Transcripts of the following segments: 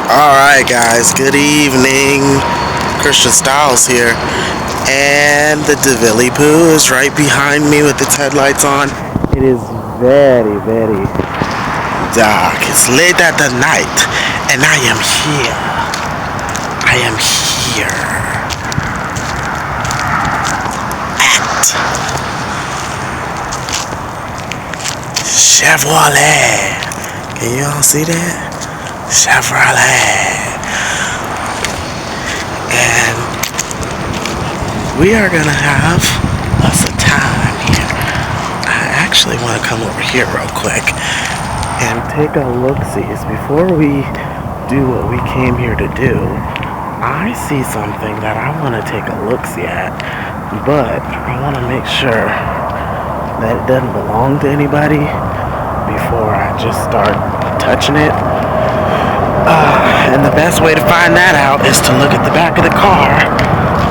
Alright guys, good evening. Christian Styles here. And the DeVilly Poo is right behind me with its headlights on. It is very, very dark. It's late at the night. And I am here. I am here. At Chevrolet. Can you all see that? Chevrolet. And we are gonna have us a time here. I actually want to come over here real quick and take a look-see. Before we do what we came here to do, I see something that I want to take a look-see at, but I want to make sure that it doesn't belong to anybody before I just start touching it. And the best way to find that out is to look at the back of the car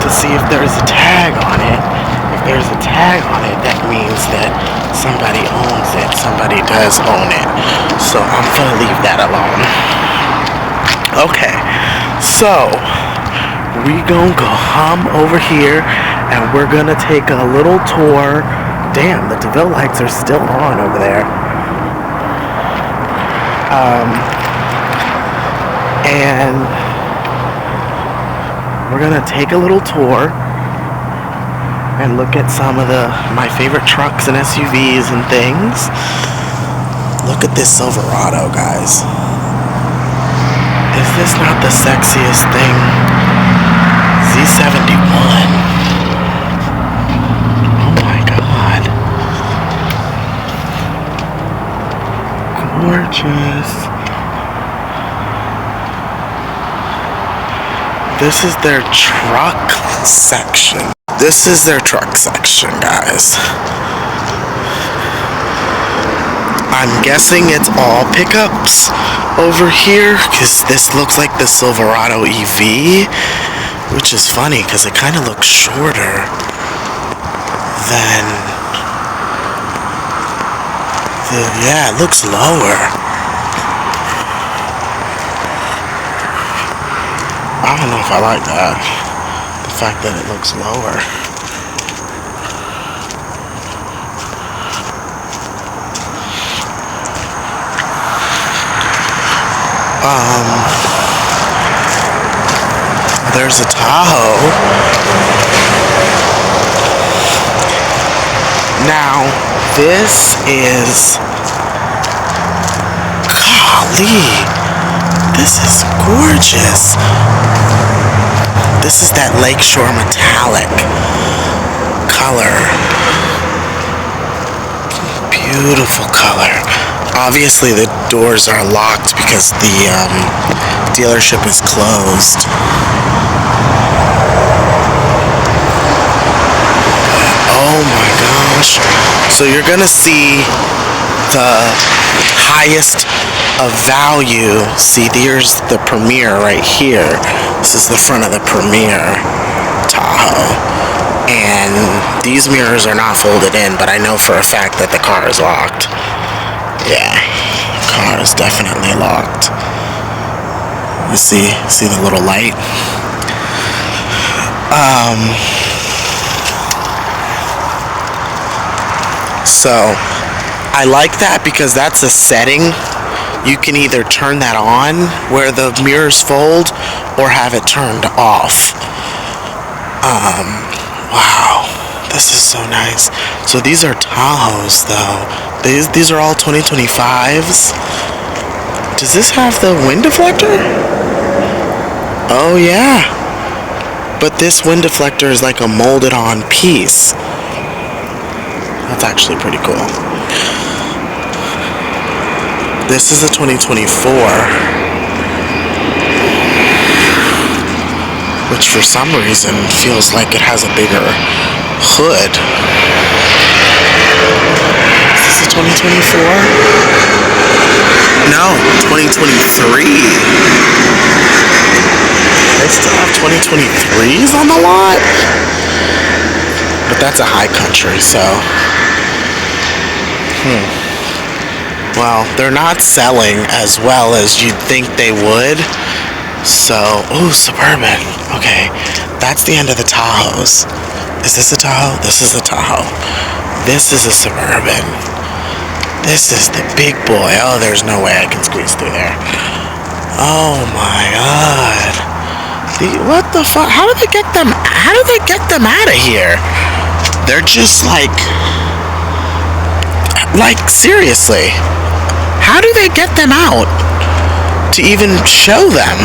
to see if there's a tag on it. If there's a tag on it, that means that somebody owns it. Somebody does own it. So I'm gonna leave that alone. Okay, so we gonna go hum over here and we're gonna take a little tour. Damn, the DeVille lights are still on over there. And we're gonna take a little tour and look at some of my favorite trucks and SUVs and things. Look at this Silverado, guys. Is this not the sexiest thing? Z71. Oh my god. Gorgeous. This is their truck section. This is their truck section, guys. I'm guessing it's all pickups over here, because this looks like the Silverado EV, which is funny, because it kind of looks shorter than yeah, it looks lower. I don't know if I like that. The fact that it looks lower. There's a Tahoe. Now, this is... Golly. This is gorgeous. This is that Lakeshore metallic color. Beautiful color. Obviously the doors are locked because the dealership is closed. Oh my gosh. So you're gonna see the highest of value. See, there's the Premier right here. This is the front of the Premier Tahoe. And these mirrors are not folded in, but I know for a fact that the car is locked. Yeah, the car is definitely locked. You see the little light? So, I like that because that's a setting. You can either turn that on where the mirrors fold or have it turned off. Wow, this is so nice. So these are Tahoes though. These are all 2025s. Does this have the wind deflector? Oh yeah. But this wind deflector is like a molded on piece. That's actually pretty cool. This is a 2024, which for some reason feels like it has a bigger hood. Is this a 2024? No, 2023. They still have 2023s on the lot? But that's a high country, so... Well, they're not selling as well as you'd think they would, So, ooh, Suburban. Okay, that's the end of the Tahoes. Is this a Tahoe? This is a Tahoe. This is a Suburban. This is the big boy. Oh, there's no way I can squeeze through there. Oh my god. What the fuck? How do they get them? How do they get them out of here? They're just like seriously. How do they get them out to even show them?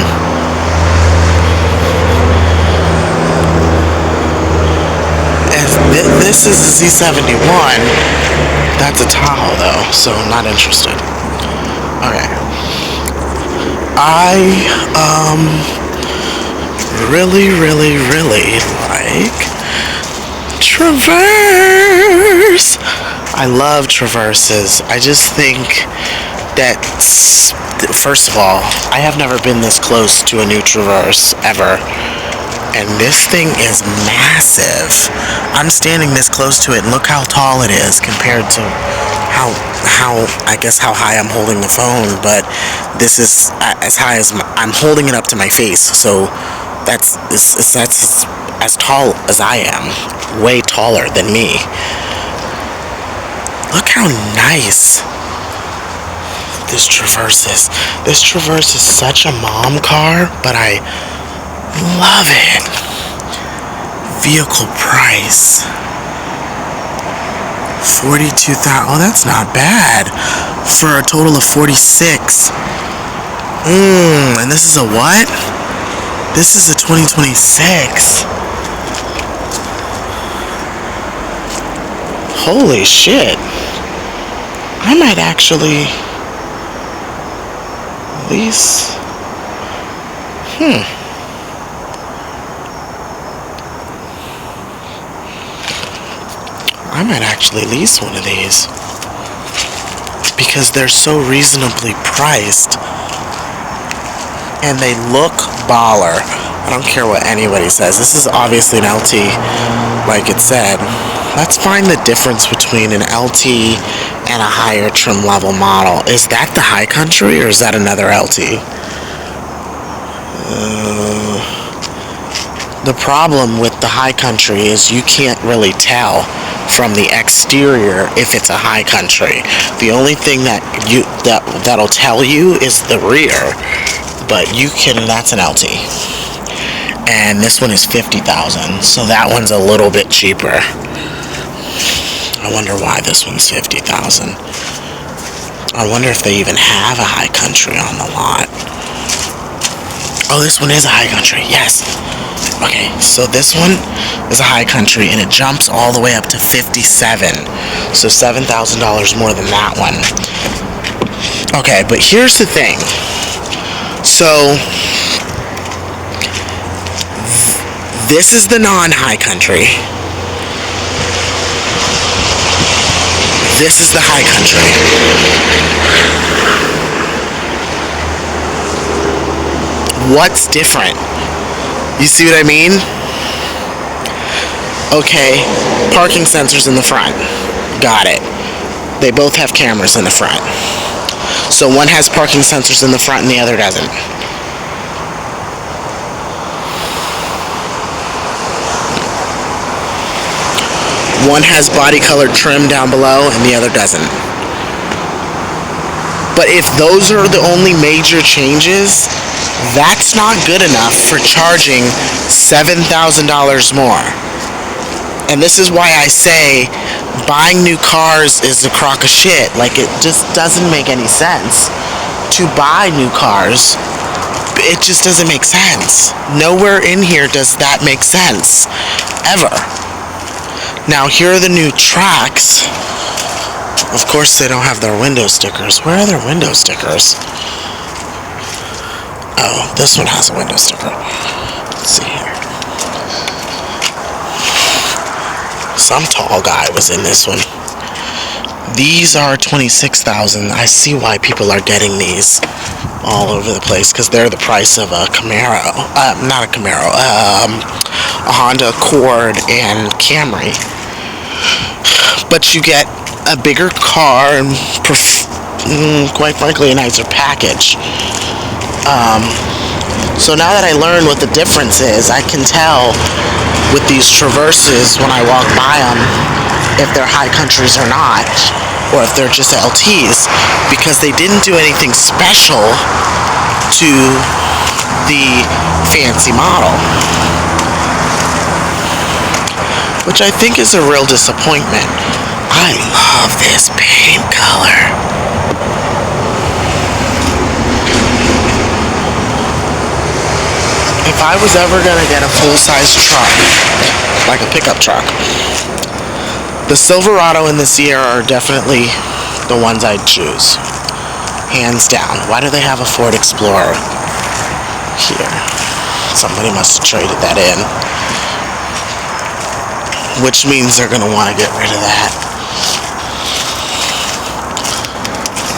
This is a Z71. That's a Tahoe though, so I'm not interested. Okay. I really like Traverse. I love Traverses. I just think that, first of all, I have never been this close to a new Traverse ever. And this thing is massive. I'm standing this close to it, and look how tall it is compared to how I guess how high I'm holding the phone. But this is as high as I'm holding it up to my face. So that's as tall as I am, way taller than me. Look how nice this Traverse is. This Traverse is such a mom car, but I love it. Vehicle price $42,000. Oh, that's not bad for a total of 46. And this is a what? This is a 2026. Holy shit. I might actually lease. I might actually lease one of these because they're so reasonably priced and they look baller. I don't care what anybody says. This is obviously an LT, like it said. Let's find the difference between an LT and a higher trim level model. Is that the High Country or is that another LT? The problem with the High Country is you can't really tell from the exterior if it's a High Country. The only thing that'll tell you is the rear, but that's an LT. And this one is $50,000, so that one's a little bit cheaper. I wonder why this one's $50,000. I wonder if they even have a High Country on the lot. Oh, this one is a High Country, yes. Okay, so this one is a High Country, and it jumps all the way up to $57,000. So $7,000 more than that one. Okay, but here's the thing. So this is the non-High Country. This is the High Country. What's different? You see what I mean? Okay, parking sensors in the front. Got it. They both have cameras in the front. So one has parking sensors in the front and the other doesn't. One has body colored trim down below and the other doesn't. But if those are the only major changes, that's not good enough for charging $7,000 more. And this is why I say buying new cars is a crock of shit. Like, it just doesn't make any sense to buy new cars. It just doesn't make sense. Nowhere in here does that make sense. Ever. Now, here are the new tracks. Of course, they don't have their window stickers. Where are their window stickers? Oh, this one has a window sticker. Let's see here. Some tall guy was in this one. These are $26,000. I see why people are getting these all over the place, because they're the price of a Camaro. Not a Camaro. A Honda Accord and Camry. But you get a bigger car and, quite frankly, a nicer package. So now that I learned what the difference is, I can tell with these Traverses when I walk by them if they're high countries or not, or if they're just LTs, because they didn't do anything special to the fancy model, which I think is a real disappointment. I love this paint color. If I was ever gonna get a full-size truck, like a pickup truck, the Silverado and the Sierra are definitely the ones I'd choose. Hands down. Why do they have a Ford Explorer here? Somebody must have traded that in. Which means they're gonna want to get rid of that.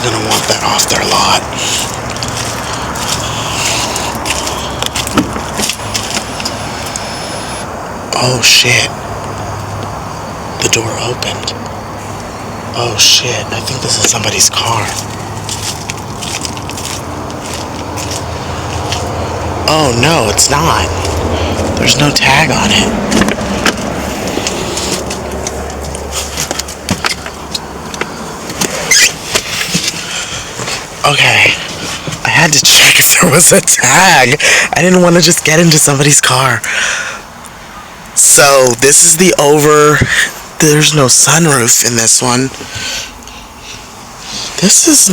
They're gonna want that off their lot. Oh shit. The door opened. Oh shit, I think this is somebody's car. Oh no, it's not. There's no tag on it. Okay, I had to check if there was a tag. I didn't want to just get into somebody's car. So this is the there's no sunroof in this one. This is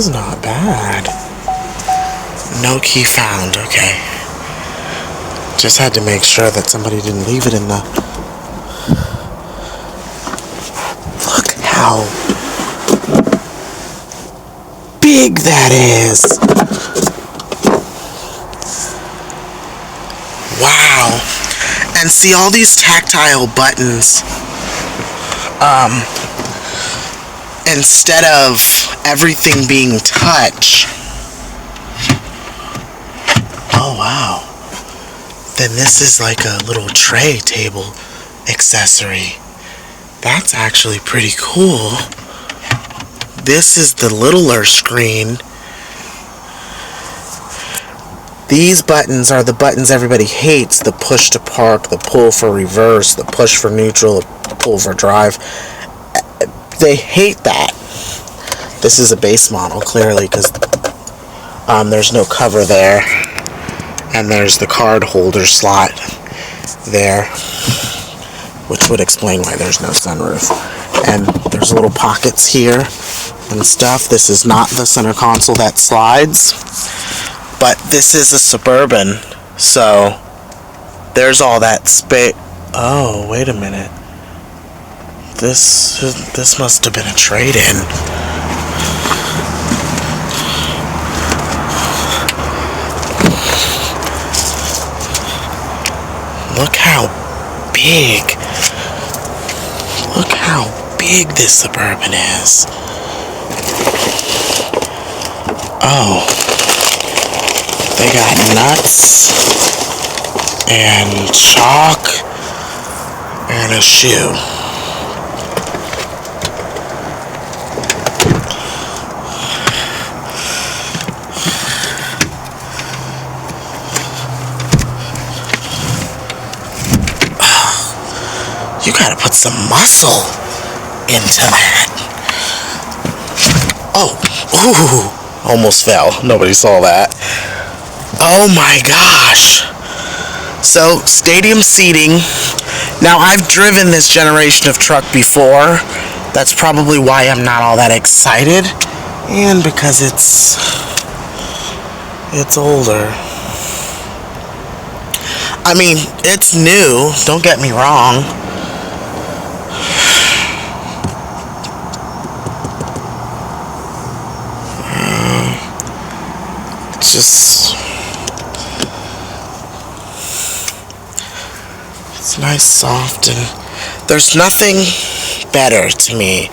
not bad. No key found, okay. Just had to make sure that somebody didn't leave it in the... Look how big that is. Wow. And see all these tactile buttons. Instead of everything being touch. Oh wow. Then this is like a little tray table accessory. That's actually pretty cool. This is the littler screen. These buttons are the buttons everybody hates. The push to park, the pull for reverse, the push for neutral, the pull for drive. They hate that. This is a base model, clearly, because there's no cover there. And there's the card holder slot there, which would explain why there's no sunroof. And there's little pockets here and stuff. This is not the center console that slides, but this is a Suburban, so there's all that space. Oh, wait a minute. This must have been a trade-in. Look how big. Look how big this Suburban is. Oh. They got nuts and chalk and a shoe. You gotta put some muscle into that. Oh, ooh, almost fell. Nobody saw that. Oh my gosh. So, stadium seating. Now, I've driven this generation of truck before. That's probably why I'm not all that excited. And because it's older. I mean, it's new. Don't get me wrong. It's nice, soft, and there's nothing better to me.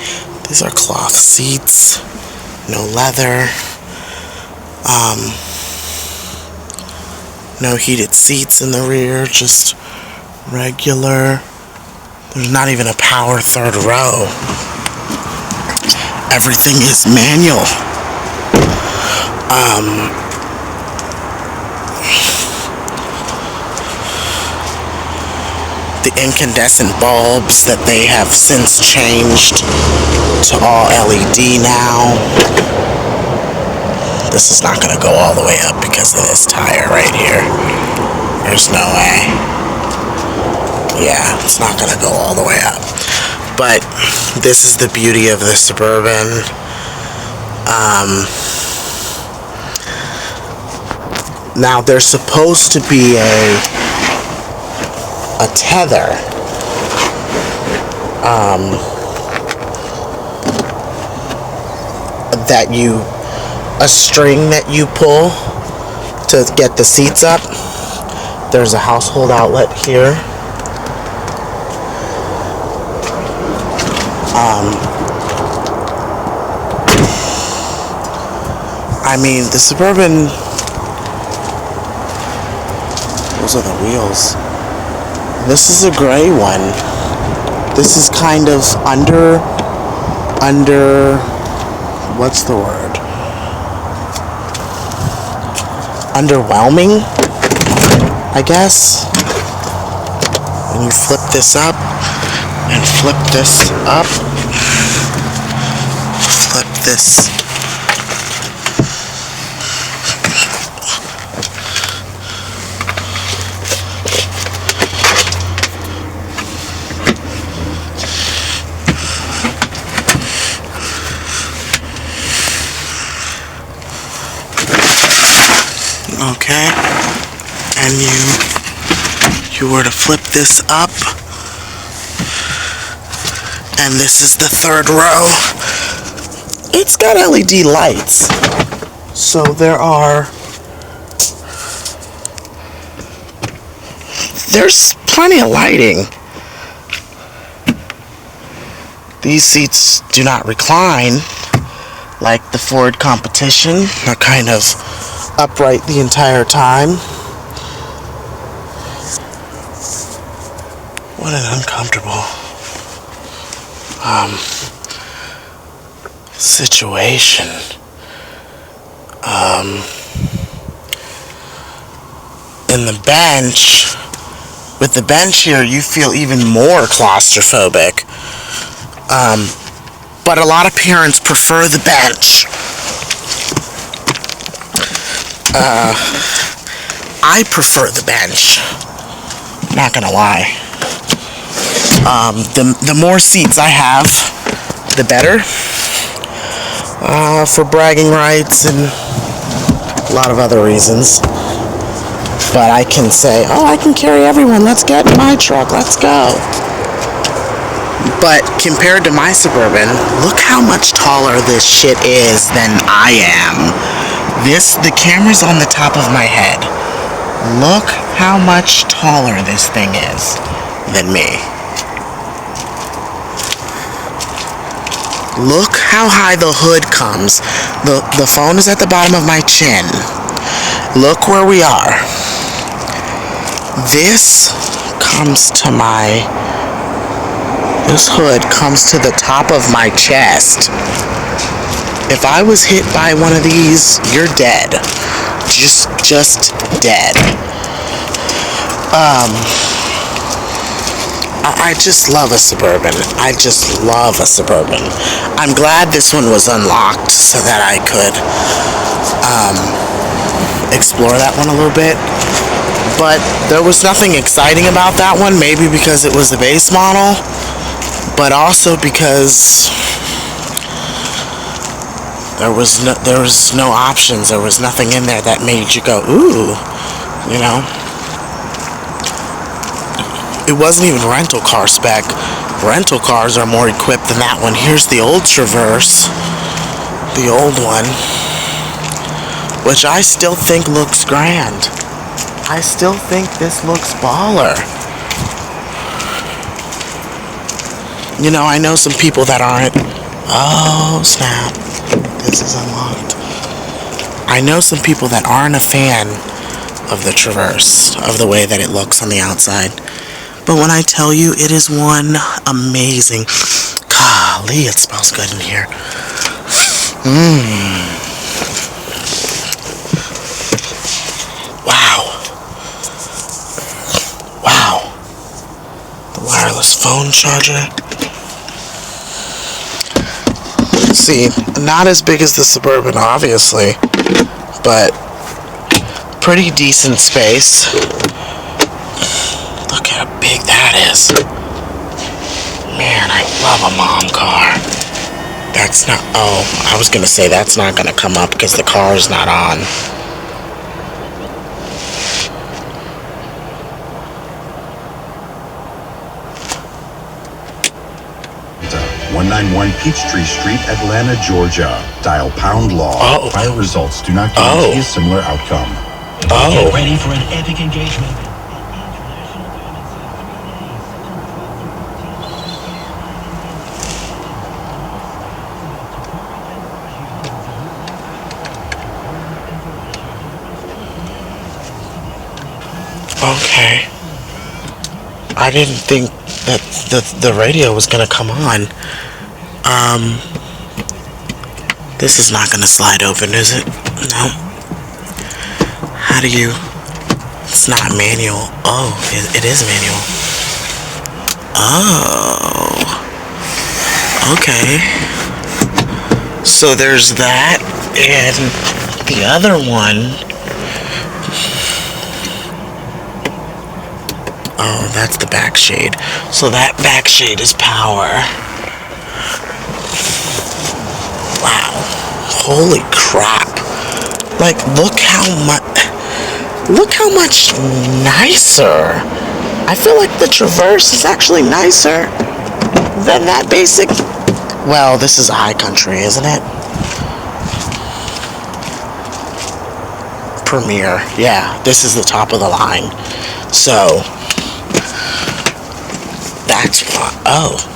These are cloth seats, no leather, no heated seats in the rear, just regular. There's not even a power third row. Everything is manual. The incandescent bulbs that they have since changed to all LED now. This is not going to go all the way up because of this tire right here. There's no way. Yeah, it's not going to go all the way up. But this is the beauty of the Suburban. Now there's supposed to be a tether a string that you pull to get the seats up. There's a household outlet here. I mean, the Suburban, those are the wheels. This is a gray one. This is kind of under, what's the word? Underwhelming, I guess. When you flip this up and flip this up, flip this. Okay, and you were to flip this up, and this is the third row. It's got LED lights, so there's plenty of lighting. These seats do not recline like the Ford competition. They're kind of upright the entire time. What an uncomfortable situation. In the bench, with the bench here, you feel even more claustrophobic. But a lot of parents prefer the bench. I prefer the bench. Not gonna lie. The more seats I have, the better. For bragging rights and a lot of other reasons. But I can say, oh, I can carry everyone. Let's get in my truck. Let's go. But compared to my Suburban, look how much taller this shit is than I am. The camera's on the top of my head. Look how much taller this thing is than me. Look how high the hood comes. The phone is at the bottom of my chin. Look where we are. This hood comes to the top of my chest. If I was hit by one of these, you're dead. Just dead. I just love a Suburban. I just love a Suburban. I'm glad this one was unlocked so that I could explore that one a little bit. But there was nothing exciting about that one, maybe because it was the base model, but also because there was no options. There was nothing in there that made you go, ooh, you know. It wasn't even rental car spec. Rental cars are more equipped than that one. Here's the old Traverse, the old one, which I still think looks grand. I still think this looks baller. You know, I know some people that aren't. Oh, snap. This is unlocked. I know some people that aren't a fan of the Traverse, of the way that it looks on the outside. But when I tell you, it is one amazing... Golly, it smells good in here. Wireless phone charger. See, not as big as the Suburban, obviously, but pretty decent space. Look how big that is. Man, I love a mom car. That's not, oh, I was gonna say that's not gonna come up because the car is not on. 191 Peachtree Street, Atlanta, Georgia. Dial pound law. Oh. Trial results do not guarantee a similar outcome. Oh. Get ready for an epic engagement. Okay. I didn't think that the radio was gonna come on. This is not gonna slide open, is it? No. How do you... It's not manual. Oh, it is manual. Oh. Okay. So there's that, and the other one... Oh, that's the back shade. So that back shade is power. Wow. Holy crap. Like, look how much nicer. I feel like the Traverse is actually nicer than that basic. Well, this is high country, isn't it? Premier. Yeah, this is the top of the line. So... That's fine. Oh.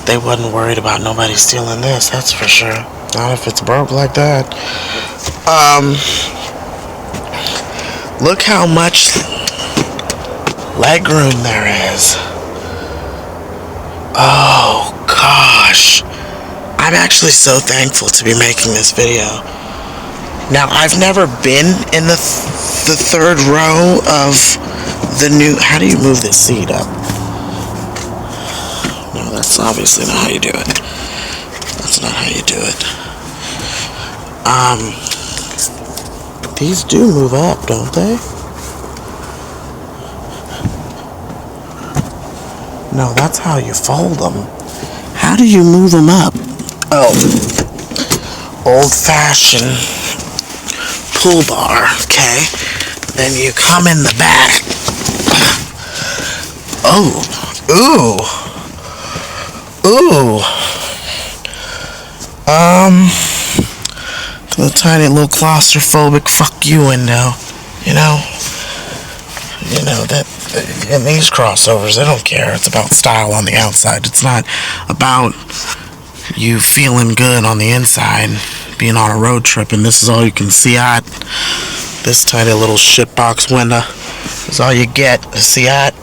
They wasn't worried about nobody stealing this, that's for sure. Not if it's broke like that. Look how much legroom there is. Oh, gosh. I'm actually so thankful to be making this video. Now, I've never been in the third row of the new... How do you move this seat up? No, that's obviously not how you do it. That's not how you do it. These do move up, don't they? No, that's how you fold them. How do you move them up? Oh. Old-fashioned... pull bar, okay? Then you come in the back. Oh, ooh. The tiny little claustrophobic fuck you window, you know that in these crossovers, they don't care. It's about style on the outside. It's not about you feeling good on the inside. Being on a road trip, and this is all you can see out. This tiny little shitbox window is all you get to see out.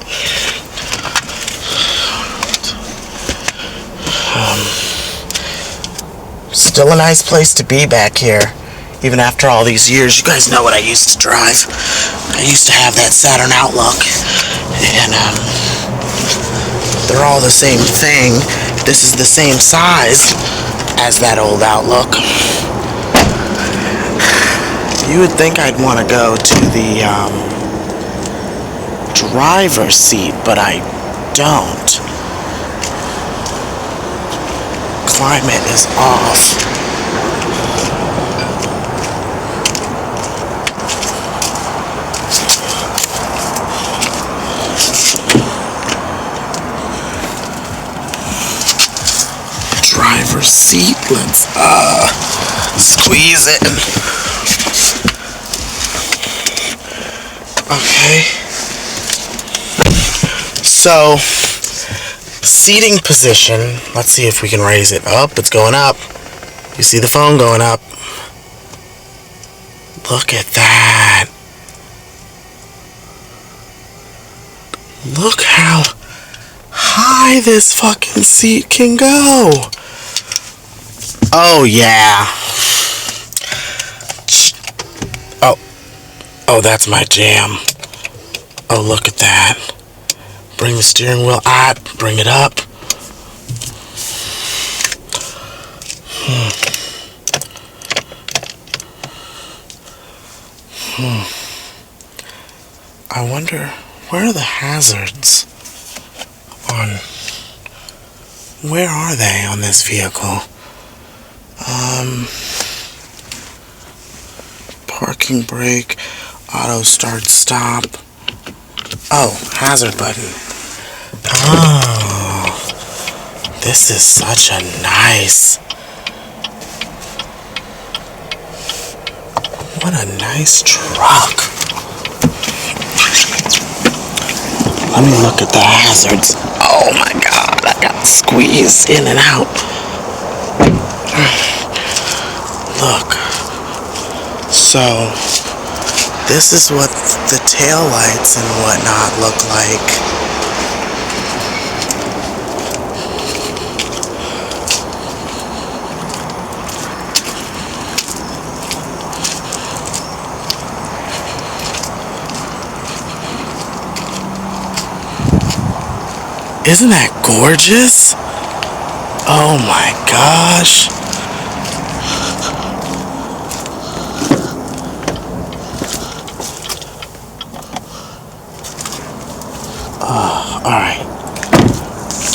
Still a nice place to be back here, even after all these years. You guys know what I used to drive. I used to have that Saturn Outlook, and they're all the same thing. This is the same size as that old Outlook. You would think I'd want to go to the driver's seat, but I don't. Climate is off. Driver's seat, let's squeeze it. Okay. So, seating position. Let's see if we can raise it up. It's going up. You see the phone going up. Look at that. Look how high this fucking seat can go. Oh, yeah. Oh, that's my jam. Oh, look at that. Bring the steering wheel out. Bring it up. I wonder, where are the hazards on... Where are they on this vehicle? Parking brake, auto start stop. Oh, hazard button. Oh, this is such a nice... What a nice truck. Let me look at the hazards. Oh my god, I got squeezed in and out. Look. So, this is what the tail lights and whatnot look like. Isn't that gorgeous? Oh my gosh.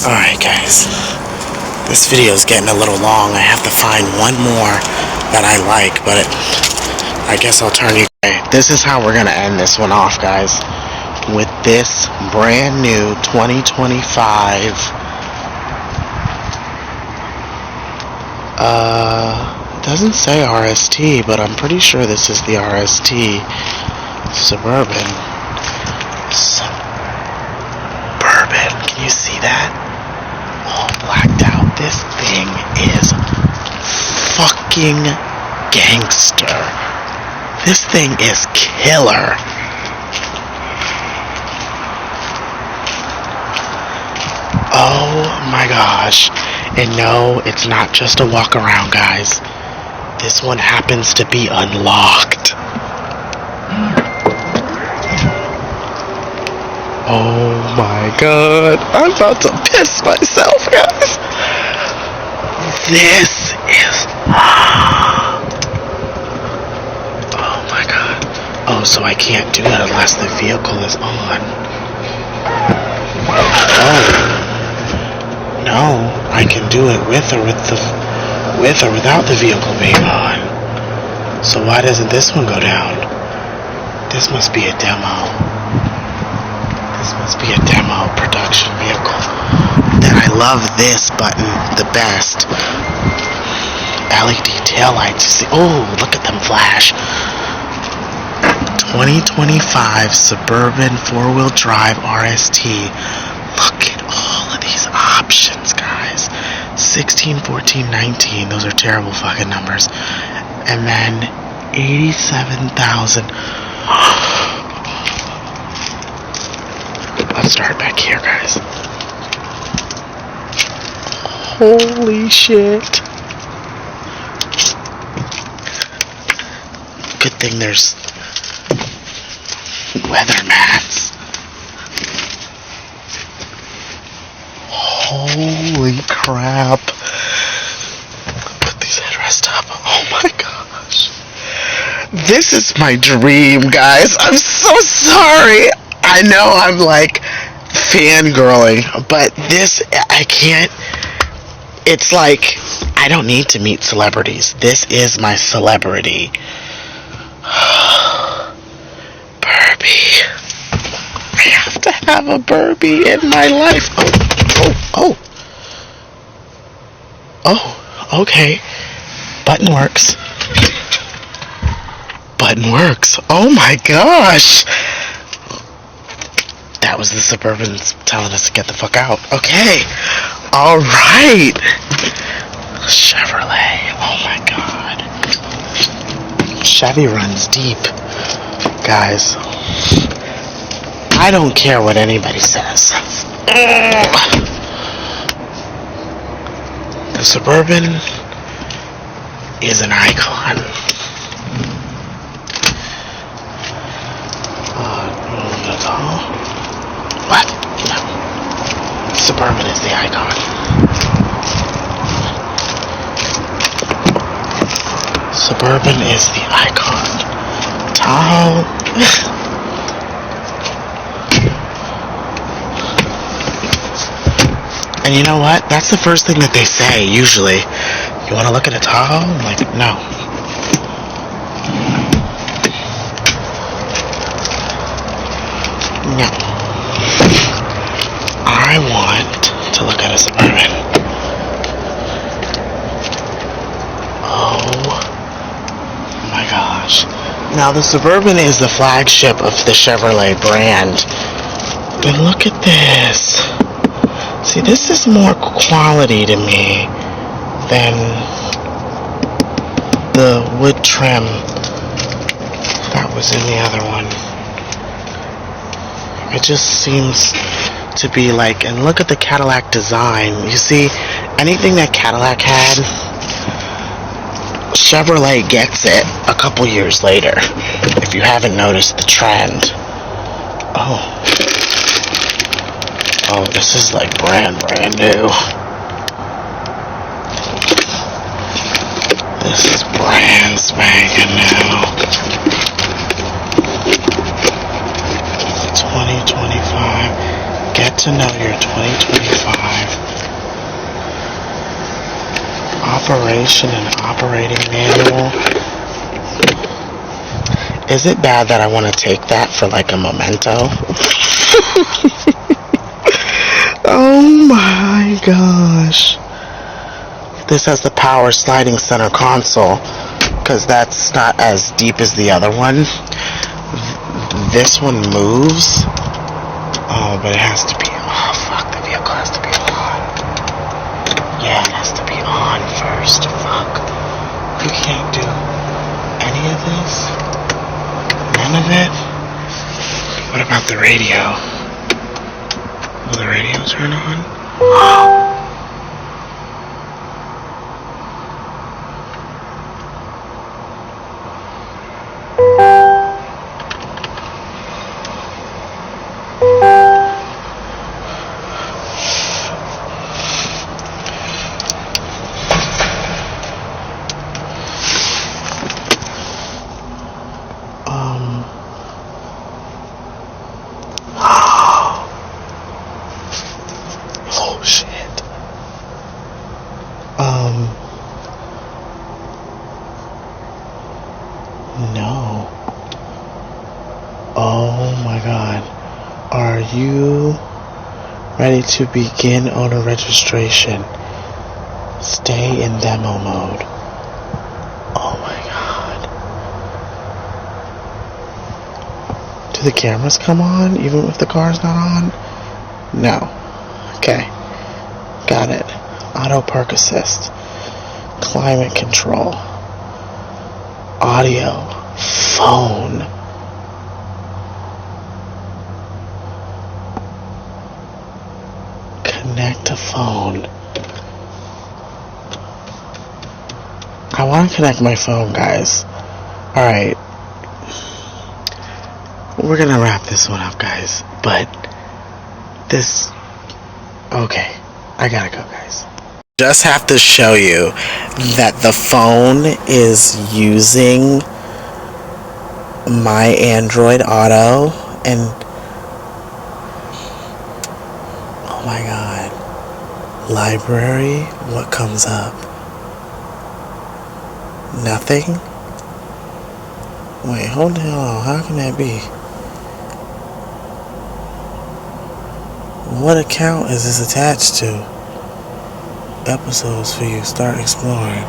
Alright guys. This video is getting a little long. I have to find one more that I like, but I guess I'll turn you... This is how we're gonna end this one off, guys. With this brand new 2025 doesn't say RST, but I'm pretty sure this is the RST Suburban. Can you see that? All blacked out. This thing is fucking gangster. This thing is killer. Oh my gosh. And no, it's not just a walk around, guys. This one happens to be unlocked. Oh my god. I'm about to piss myself, guys. This is... Oh my god. Oh, so I can't do that unless the vehicle is on. Oh. No, I can do it with or without the vehicle being on. So why doesn't this one go down? This must be a demo. This must be a demo production vehicle. And I love this button the best. LED taillights. You see? Oh, look at them flash. 2025 Suburban 4-wheel drive RST. Look at all of these options, guys. 16, 14, 19. Those are terrible fucking numbers. And then 87,000. Let's start back here, guys. Holy shit. Good thing there's weather mats. Holy crap. Put these headrests up. Oh my gosh. This is my dream, guys. I'm so sorry. I know I'm like fangirling, but this, I can't. It's like, I don't need to meet celebrities. This is my celebrity. Burby. I have to have a Burby in my life. Oh, okay. Button works. Button works. Oh my gosh. That was the Suburbans telling us to get the fuck out. Okay. Alright. Chevrolet. Oh my god. Chevy runs deep. Guys. I don't care what anybody says. The Suburban is an icon. Suburban is the icon. Tahoe. And you know what? That's the first thing that they say, usually. You want to look at a Tahoe? I'm like, no. No. I want to look at a Suburban. Oh my gosh. Now the Suburban is the flagship of the Chevrolet brand. And look at this. See, this is more quality to me than the wood trim that was in the other one. It just seems to be like, and look at the Cadillac design. You see, anything that Cadillac had, Chevrolet gets it a couple years later, if you haven't noticed the trend. Oh, this is like brand new. This is brand spanking new. 2025. Get to know your 2025 operation and operating manual. Is it bad that I want to take that for like a memento? Oh my gosh. This has the power sliding center console, because that's not as deep as the other one. This one moves. Oh, but it has to be, oh fuck, the vehicle has to be on. Yeah, it has to be on first. Fuck. You can't do any of this? None of it? What about the radio? Will the radio turn on? Oh shit. No. Oh my god. Are you ready to begin owner registration? Stay in demo mode. Oh my god. Do the cameras come on even if the car's not on? No. Okay. Got it. Auto park assist. Climate control. Audio. Phone. Connect to phone. I want to connect my phone, guys. Alright. We're gonna wrap this one up, guys. But this... Okay. I gotta go, guys. Just have to show you that the phone is using my Android Auto, and oh my god. Library, what comes up? Nothing? Wait, hold on, how can that be? What account is this attached to? Episodes for you, start exploring.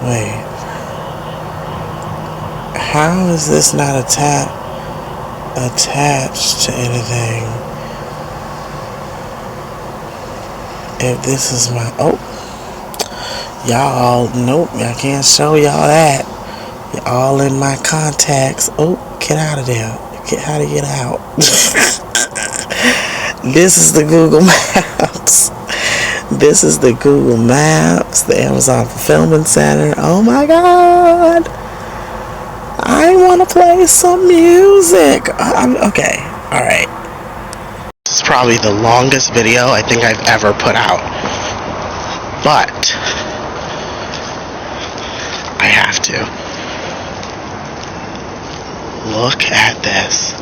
Wait. How is this not attached to anything? If this is my... Oh. Y'all, nope, I can't show y'all that. You're all in my contacts. Oh, get out of there. How to get out? This is the Google Maps. This is the Google Maps, the Amazon Fulfillment Center. Oh my god. I want to play some music. Okay, alright. This is probably the longest video I think I've ever put out. But I Look at this.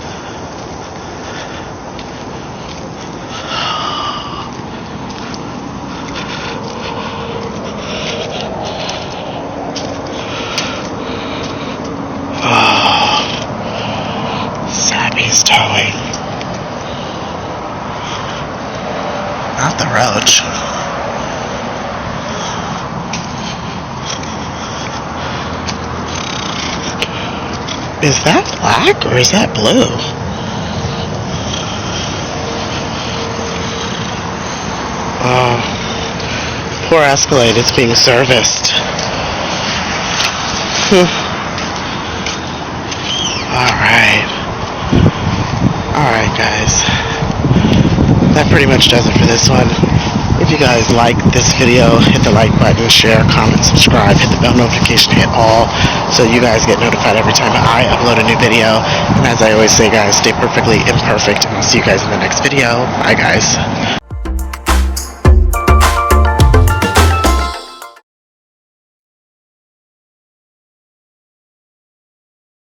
Oh, Sappy's towing. Not the roach. Is that black or is that blue? Oh, poor Escalade, it's being serviced. Alright guys, that pretty much does it for this one. If you guys like this video, hit the like button, share, comment, subscribe, hit the bell notification, hit all, so you guys get notified every time I upload a new video. And as I always say guys, stay perfectly imperfect, and I'll see you guys in the next video. Bye guys.